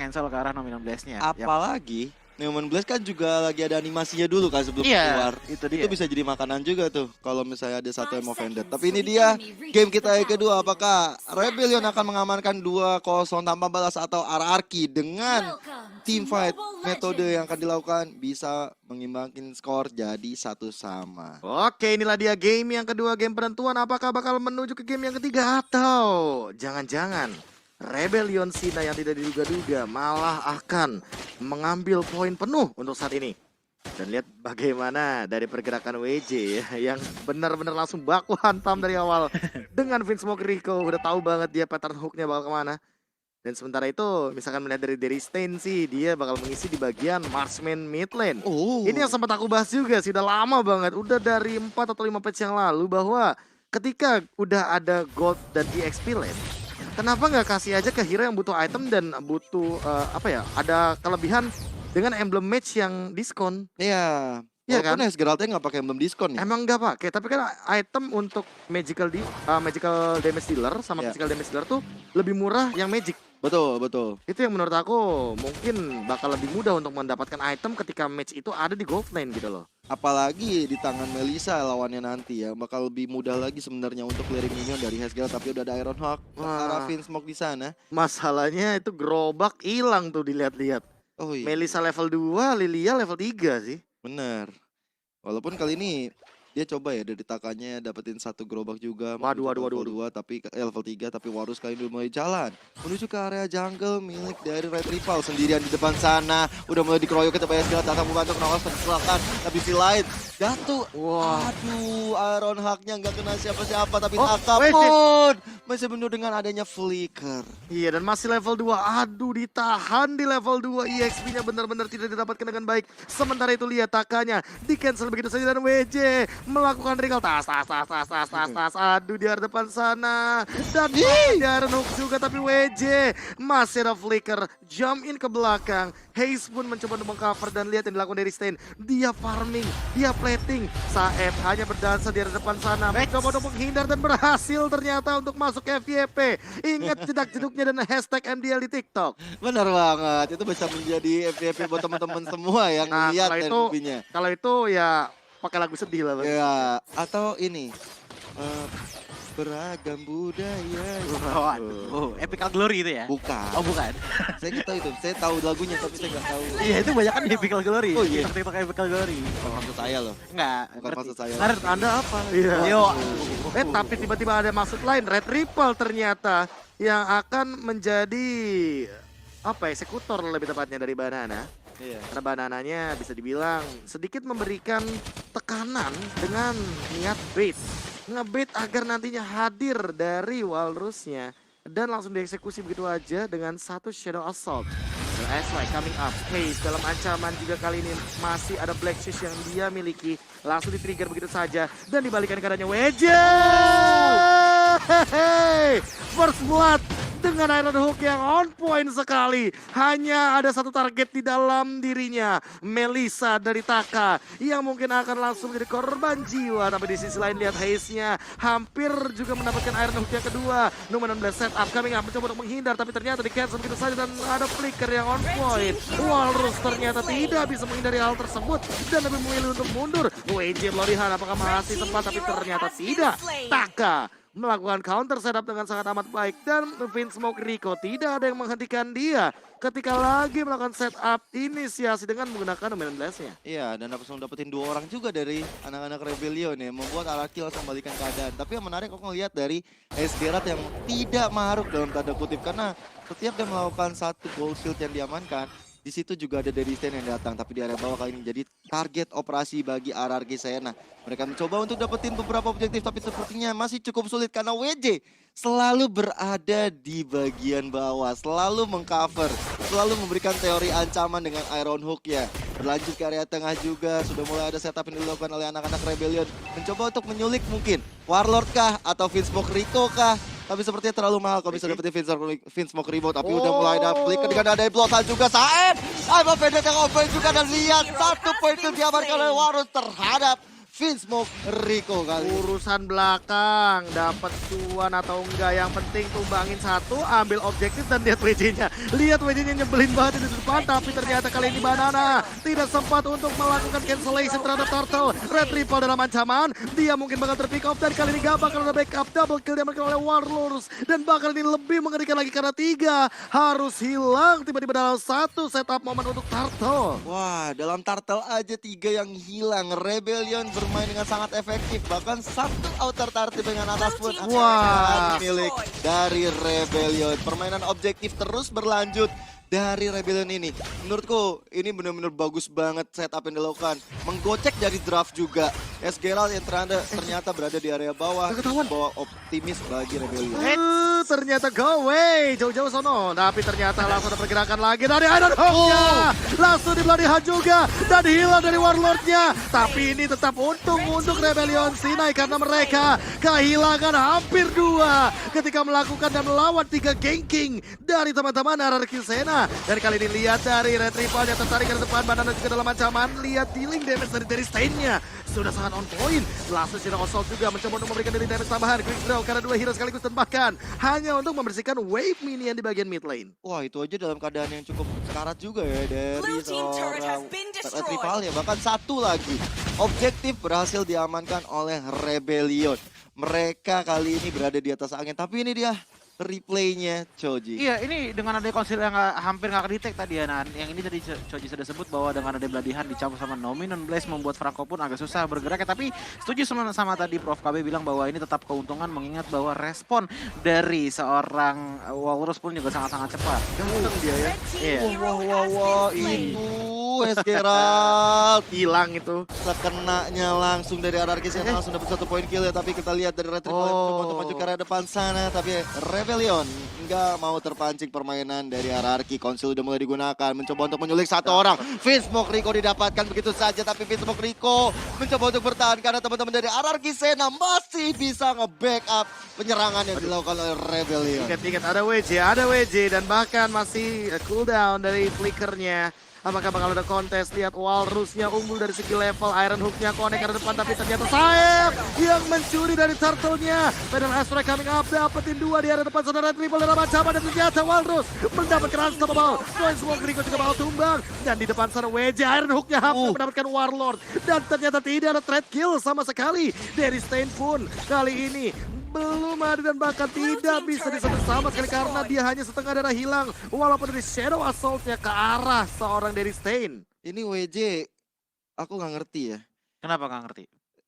cancel ke arah Nominal Blast-nya. Apalagi Newman Blast kan juga lagi ada animasinya dulu kan sebelum keluar. Itu Itu bisa jadi makanan juga tuh kalau misalnya ada satu yang offended. Tapi ini dia game kita yang kedua. Apakah Rebellion akan mengamankan 2-0 tanpa balas atau RRQ dengan team fight metode yang akan dilakukan bisa mengimbangkan skor jadi 1-1. Oke, inilah dia game yang kedua, game penentuan. Apakah bakal menuju ke game yang ketiga atau jangan-jangan Rebellion Sina yang tidak diduga-duga malah akan mengambil poin penuh untuk saat ini. Dan lihat bagaimana dari pergerakan WJ ya, yang benar-benar langsung baku hantam dari awal. Dengan Vinsmoke Rico, udah tahu banget dia pattern hooknya bakal kemana. Dan sementara itu, misalkan melihat dari Stain sih, dia bakal mengisi di bagian Marksman mid lane. Ini yang sempat aku bahas juga sih, udah lama banget. Udah dari 4 atau 5 patch yang lalu bahwa ketika udah ada gold dan EXP lane, kenapa nggak kasih aja ke hero yang butuh item dan butuh ada kelebihan dengan emblem match yang diskon. Iya. Iya Walaupun kan? Esgeraltnya nggak pakai emblem diskon ya. Emang nggak pakai, tapi kan item untuk magical damage dealer sama physical damage dealer tuh lebih murah yang magic. Betul, betul. Itu yang menurut aku mungkin bakal lebih mudah untuk mendapatkan item ketika match itu ada di gold lane gitu loh. Apalagi di tangan Melissa lawannya nanti ya, bakal lebih mudah lagi sebenarnya untuk clearing minion dari Hezgel, tapi udah ada Ironhawk, arah Vinsmoke di sana. Masalahnya itu gerobak hilang tuh dilihat-lihat. Oh iya. Melissa level 2, Lilia level 3 sih. Bener. Walaupun kali ini dia coba ya dari takannya dapetin satu gerobak juga. Waduh. Level 2 tapi level 3 tapi Warus kali ini udah mulai jalan menuju ke area jungle milik dari Red Rival sendirian di depan sana. Udah mulai dikeroyok kita banyak sekali datang membantu Knox terkecelakaan tapi si lain jatuh. Aduh, Ironhawk-nya nggak kena siapa-siapa tapi Taka pun masih penuh dengan adanya flicker. Iya, dan masih level 2. Aduh, ditahan di level 2. EXP-nya benar-benar tidak didapatkan dengan baik. Sementara itu lihat Takanya di cancel begitu saja dan WJ melakukan recall. Tas. Aduh, di area depan sana. Dan di area Hook juga, tapi WJ masih ada flicker. Jump in ke belakang. Haze pun mencoba untuk mengcover dan lihat yang dilakukan dari Stain. Dia farming, dia plating. Saeb hanya berdansa di area depan sana. Mencoba untuk menghindar dan berhasil ternyata untuk masuk ke FYP. Ingat jedak-jeduknya dan hashtag MDL di TikTok. Benar banget, itu bisa menjadi FYP buat teman-teman semua yang melihat dan hobinya. Kalau itu ya pakai lagu sedih lah. Ya, atau ini beragam budaya. Epical Glory itu ya? Bukan. Oh bukan. Saya nggak tahu itu. Saya tahu lagunya tapi saya nggak tahu. Iya itu banyak kan Epical Glory. Oh iya. TikTok Epical Glory. Bukan maksud saya loh. Enggak. Bukan maksud saya. Nggak, Anda apa? Iya. Yo. Tapi tiba-tiba ada maksud lain. Red Ripple ternyata yang akan menjadi eksekutor lebih tepatnya dari Banana. Iya. Karena Banananya bisa dibilang sedikit memberikan tekanan dengan niat bait. Ngebait agar nantinya hadir dari Walrusnya. Dan langsung dieksekusi begitu aja dengan satu Shadow Assault. SY coming up. Haze dalam ancaman juga kali ini masih ada Black Shoes yang dia miliki. Langsung di-trigger begitu saja. Dan dibalikan keadaannya WJ. First Blood dengan Iron Hook yang on point sekali. Hanya ada satu target di dalam dirinya. Melissa dari Taka yang mungkin akan langsung menjadi korban jiwa. Tapi di sisi lain lihat Haze-nya hampir juga mendapatkan Iron Hook yang kedua. Numan 16 setup coming up mencoba untuk menghindar. Tapi ternyata di cancel begitu saja dan ada flicker yang on point. Walrus ternyata tidak bisa menghindari hal tersebut. Dan lebih memilih untuk mundur. WJ Lorihan apakah masih sempat tapi ternyata tidak. Taka melakukan counter setup dengan sangat amat baik. Dan Vinsmoke Rico tidak ada yang menghentikan dia ketika lagi melakukan setup inisiasi dengan menggunakan dominant blast-nya. Iya, dan langsung dapetin 2 orang juga dari anak-anak Rebellion ya, membuat Araki langsung balikan keadaan. Tapi yang menarik aku ngelihat dari Esgerat yang tidak maruk dalam tanda kutip, karena setiap dia melakukan satu gold shield yang diamankan, di situ juga ada dari Stain yang datang, tapi di area bawah kali ini jadi target operasi bagi RRQ Sena. Mereka mencoba untuk dapetin beberapa objektif, tapi sepertinya masih cukup sulit karena WJ selalu berada di bagian bawah, selalu mengcover, selalu memberikan teori ancaman dengan Iron Hook ya. Berlanjut ke area tengah juga, sudah mulai ada setup yang dilakukan oleh anak-anak Rebellion. Mencoba untuk menyulik mungkin Warlord kah atau Vinsmoke Rico kah? Tapi sepertinya terlalu mahal kalau bisa dapetin Vinsmoke Rico. Tapi udah mulai ada flicker dengan ada blotan juga. Saeb! Apa pendek yang open juga dan lihat satu poin itu diamankan oleh Warus terhadap Vinsmoke Rico kali ini. Urusan belakang, dapat cuan atau enggak, yang penting tumbangin satu, ambil objektif dan lihat WJ-nya. Lihat WJ-nya nyebelin banget di depan, tapi ternyata kali ini Banana tidak sempat untuk melakukan cancellation terhadap Turtle. Red Triple dalam ancaman, dia mungkin bakal terpick off dan kali ini gak bakal ada backup. Double kill diamankan oleh Warlords dan bakal ini lebih mengerikan lagi karena 3 harus hilang tiba-tiba dalam satu setup momen untuk Turtle. Wah, dalam Turtle aja 3 yang hilang. Rebellion bermain dengan sangat efektif. Bahkan satu outer turtle dengan atas pun Wah. milik dari Rebellion. Permainan objektif terus berlanjut dari Rebellion ini. Menurutku ini benar-benar bagus banget setup yang dilakukan. Menggocek dari draft juga. Geralt yang ternyata berada di area bawah. Bawa optimis bagi Rebellion. Ternyata go away jauh-jauh sono, tapi ternyata langsung ada pergerakan lagi dari Iron Hawk-nya. Langsung dibeladihan juga dan hilang dari Warlord-nya. Tapi ini tetap untung untuk Rebellion Sinai karena mereka kehilangan hampir 2 ketika melakukan dan melawan 3 ganking dari teman-teman RRQ Sena. Dan kali ini lihat dari Red Triple yang tertarik ke depan, Banana juga dalam ancaman. Lihat dealing damage dari Stain-nya sudah sangat on point. Langsung Shadow Assault juga mencoba untuk memberikan dari damage tambahan. Quick draw karena 2 hero sekaligus dan bahkan hanya untuk membersihkan wave minion di bagian mid lane. Wah, itu aja dalam keadaan yang cukup sekarat juga ya dari seorang rival ya. Bahkan satu lagi objektif berhasil diamankan oleh Rebellion. Mereka kali ini berada di atas angin, tapi ini dia replaynya Choji. Iya, ini dengan ada konsil yang hampir nggak detect tadi ya. Nah, yang ini tadi Choji sudah sebut bahwa dengan ada Bloodihan dicampur sama Nominon Blaze membuat Franco pun agak susah bergerak ya. Tapi setuju sama tadi Prof KB bilang bahwa ini tetap keuntungan mengingat bahwa respon dari seorang Walrus pun juga sangat-sangat cepat. Ganteng dia ya. Iya. Wah, itu Geralt. Hilang itu. Sekenanya langsung dari RRQ Sena langsung dapat 1 poin kill ya. Tapi kita lihat dari Red Triple yang mencoba untuk maju ke area depan sana. Tapi Rebellion nggak mau terpancing permainan dari RRQ. Konsil udah mulai digunakan, mencoba untuk menyulik satu orang. Vinsmoke Rico didapatkan begitu saja, tapi Vinsmoke Rico mencoba untuk bertahan karena teman-teman dari RRQ Sena masih bisa nge-backup penyerangan yang dilakukan oleh Rebellion. Ingat-ingat ada WJ dan bahkan masih cooldown dari flickernya. Apakah bakal ada kontes? Lihat Walrusnya unggul dari segi level, Iron Hook-nya connect ke depan, tapi ternyata Saeb yang mencuri dari Turtle-nya. Pedal Astro coming up, dapetin 2 di area depan, saudara Triple dalam ancaman, dan ternyata Walrus mendapatkan unstoppable. Vinsmoke Rico juga bakal tumbang, dan di depan sana WJ Iron Hook-nya hampir mendapatkan Warlord, dan ternyata tidak ada threat kill sama sekali dari Stain pun kali ini. Belum ada dan bahkan tidak bisa disentuh sama sekali karena dia hanya setengah darah hilang. Walaupun dari Shadow Assault-nya ke arah seorang dari Stain. Ini WJ, aku nggak ngerti ya. Kenapa nggak ngerti?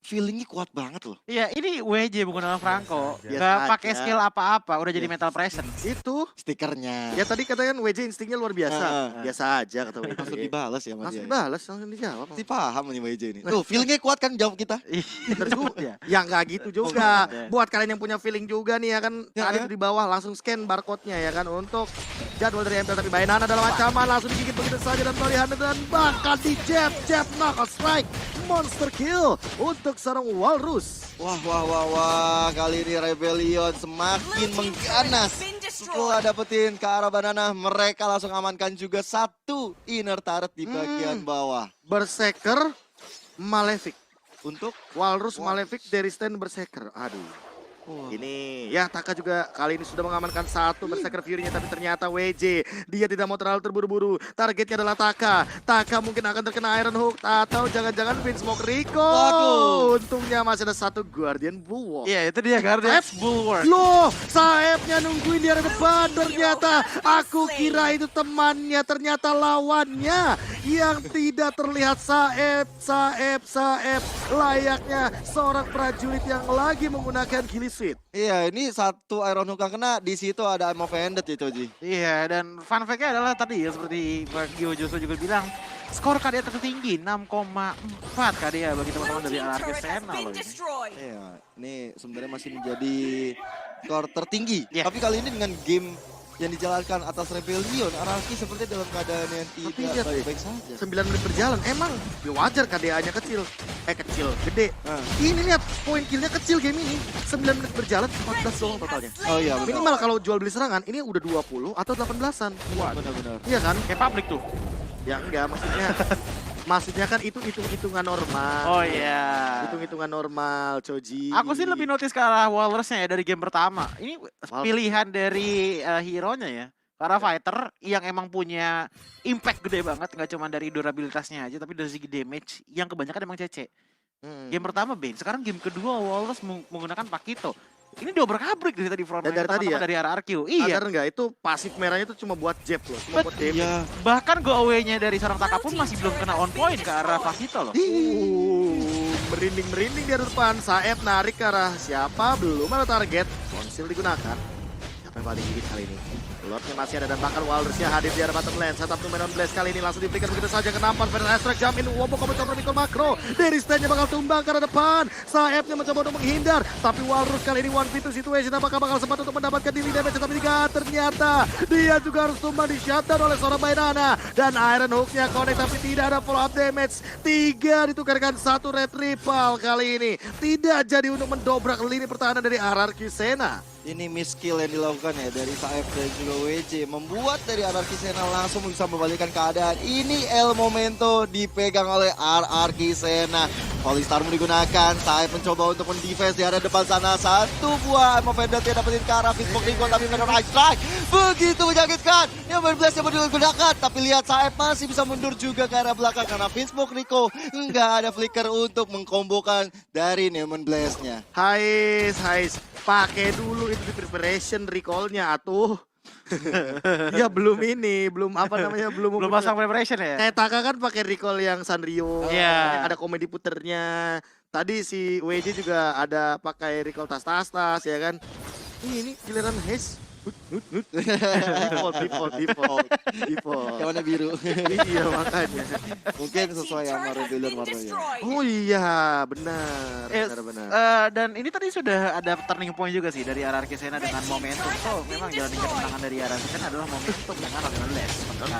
Feelingnya kuat banget loh. Iya, ini WJ bukan dalam Franco. Biasa Gak pakai aja. skill apa-apa, udah jadi mental presence. Itu, Stikernya. ya tadi katanya WJ instingnya luar biasa. Biasa aja kata WJ. Langsung dibalas ya sama Langsung dia. dibalas, langsung dijawab. Pasti paham nih WJ ini. Tuh, feelingnya kuat kan jawab kita. Pinter juga. Ya nggak gitu Oh, juga. iya. Buat kalian yang punya feeling juga nih ya kan. Ya. Tadi tuh di bawah langsung scan barcode-nya ya kan. Untuk jadwal dari MPL. Tapi Banana dalam ancaman langsung digigit begitu saja. Dan melihat dan bahkan di jab knockout strike. Monster kill untuk seorang Walrus. Wah. Kali ini Rebellion semakin mengganas. Setelah dapetin ke arah Banana, mereka langsung amankan juga satu inner turret di bagian bawah. Berserker Malefic. Untuk Walrus Wah. Malefic dari stand Berserker. Aduh. Ini ya Taka juga kali ini sudah mengamankan satu Berserker Fury-nya, tapi ternyata WJ dia tidak mau terlalu terburu-buru. Targetnya adalah Taka. Taka mungkin akan terkena Iron Hook atau jangan-jangan Vinsmoke Rico. Waduh. Untungnya masih ada satu Guardian Bulwark. Iya, itu dia Guardian Bulwark. Loh, Saebnya nungguin di area depan. Ternyata aku kira itu temannya, ternyata lawannya yang tidak terlihat. Saeb layaknya seorang prajurit yang lagi menggunakan Gilly Suite. iya, ini satu Iron Hook yang kena, di situ ada I'm offended ya Choji. Iya, dan fun fact-nya adalah tadi ya seperti Gio Joso juga bilang, skor KDA tertinggi 6,4 KDA bagi teman-teman dari RRQ Sena loh ini. Iya, ini sebenarnya masih menjadi skor tertinggi. Iya. Tapi kali ini dengan game yang dijalankan atas Rebellion, RRQ seperti dalam keadaan yang Tapi tidak lihat, baik-baik saja. 9 menit berjalan, emang ya wajar KDA-nya kecil. Gede. Nah. Ini lihat, poin kill-nya kecil game ini. 9 menit berjalan, 14 doang totalnya. Oh iya, benar. Minimal kalau jual beli serangan, ini udah 20 atau 18-an. Benar-benar. Iya kan? Kayak publik tuh. Ya enggak, maksudnya Maksudnya kan itu hitung-hitungan normal. Oh iya. Hitung-hitungan normal, Choji. Aku sih lebih notice ke arah Walrus-nya ya dari game pertama. Ini pilihan dari hero-nya ya. Para fighter yang emang punya impact gede banget, nggak cuma dari durabilitasnya aja, tapi dari segi damage yang kebanyakan emang CC. Game pertama Bane, sekarang game kedua Walrus menggunakan Pakito. Ini dobrak-abrik dari tadi front Dan dari tadi ya? dari RRQ. Iya. Sadar nggak itu pasif merahnya itu cuma buat jab loh, cuma buat damage. Iya. Bahkan go away-nya dari seorang Taka pun masih belum kena on point ke arah Pakito loh. Merinding-merinding di depan. Saeb narik ke arah siapa? Belum ada target. Konsil digunakan. Siapa yang paling gigit kali ini? Lordnya masih ada dan bahkan Walrus-nya hadir di arah bottom lane. Setup Numenon Blast kali ini langsung diberikan begitu saja ke nampan. Versus Astrek jump in. Wombo mencoba Mikol makro. Dari stand-nya bakal tumbang ke arah depan. Saebnya mencoba untuk menghindar. Tapi Walrus kali ini 1v2 situation. Apakah bakal sempat untuk mendapatkan daily damage? Tapi tidak, ternyata dia juga harus tumbang di shutdown oleh seorang Bainana. Dan Iron Hook-nya connect tapi tidak ada follow up damage. 3 ditukarkan 1 red triple kali ini. Tidak jadi untuk mendobrak lini pertahanan dari RRQ Sena. Ini miss kill yang dilakukan ya dari Saeb dan juga WJ. Membuat dari RRQ Sena langsung bisa membalikkan keadaan. Ini El Momento dipegang oleh RRQ Sena. Holy Star digunakan. Saeb mencoba untuk mendefense di area depan sana. Satu buah Emma Vendetta yang dapetin ke arah Fitbox Rico. Tapi Venom Ice Strike begitu menyakitkan. Yang Blast yang digunakan. Tapi lihat Saeb masih bisa mundur juga ke arah belakang. Karena Fitbox Rico nggak ada flicker untuk mengkombokan dari Neon Blast-nya. Hais. Pakai dulu itu di preparation recall-nya atuh. Ya belum apa namanya, belum Pasang preparation ya? Kayak Taka kan pakai recall yang Sanrio, Iya. ada komedi puternya. Tadi si WJ juga ada pakai recall tas ya kan. Ini giliran Haze. Default. Yang warna biru. Iya makanya. Mungkin sesuai sama Rebellion warnanya. Oh iya, benar. Dan ini tadi sudah ada turning point juga sih dari RRQ Sena dengan momentum. So memang jalan kemenangan dari RRQ Sena adalah momentum dengan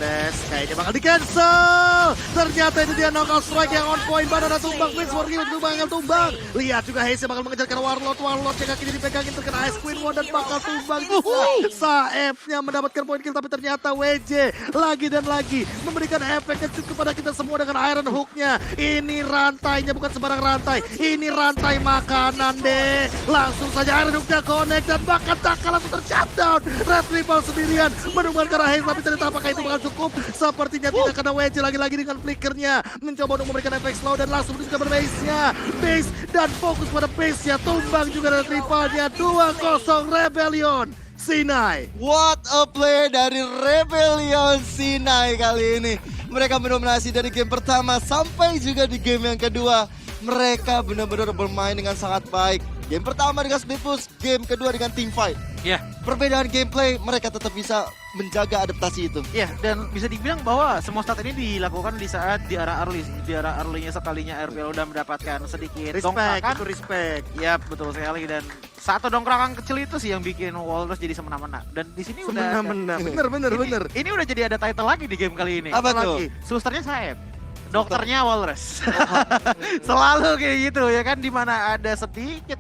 Tes kayaknya bakal di cancel. Ternyata itu dia knockout strike yang on point. Banana tumbang, Prince for Game tumbang. Lihat juga Haze bakal mengejar ke Warlord yang kakinya dipegangin terkena Ice Queen One dan bakal tumbang. Saebnya mendapatkan poin kill tapi ternyata WJ lagi dan lagi memberikan efek kejut kepada kita semua dengan Iron Hook-nya. Ini rantainya bukan sembarang rantai. Ini rantai makanan deh. Langsung saja Iron Hook-nya connect dan bahkan Taka langsung ter-shutdown. Red Triple sendirian menemukan ke arah Haze tapi ternyata apakah itu bakal cukup? Sepertinya tidak, karena WJ lagi-lagi dengan flickernya mencoba untuk memberikan efek slow dan langsung juga berbase-nya. Base dan fokus pada base-nya. Tumbang juga Red Triple-nya. 2-0 Rebellion. Sinai. What a play dari Rebellion Sinai kali ini. Mereka mendominasi dari game pertama sampai juga di game yang kedua. Mereka benar-benar bermain dengan sangat baik. Game pertama dengan split push, game kedua dengan team fight. Ya. Perbedaan gameplay, mereka tetap bisa menjaga adaptasi itu. Ya, dan bisa dibilang bahwa semua stat ini dilakukan di saat di arah early-nya sekalinya RPL udah mendapatkan sedikit dongkrakan. Respect. Ya, betul sekali, dan satu dongkrakan kecil itu sih yang bikin Walrus jadi semena-mena. Dan di sini udah Bener. Ini udah jadi ada title lagi di game kali ini. Apa tuh? Susternya Saeb. Dokternya Walrus. Selalu kayak gitu ya kan, dimana ada sedikit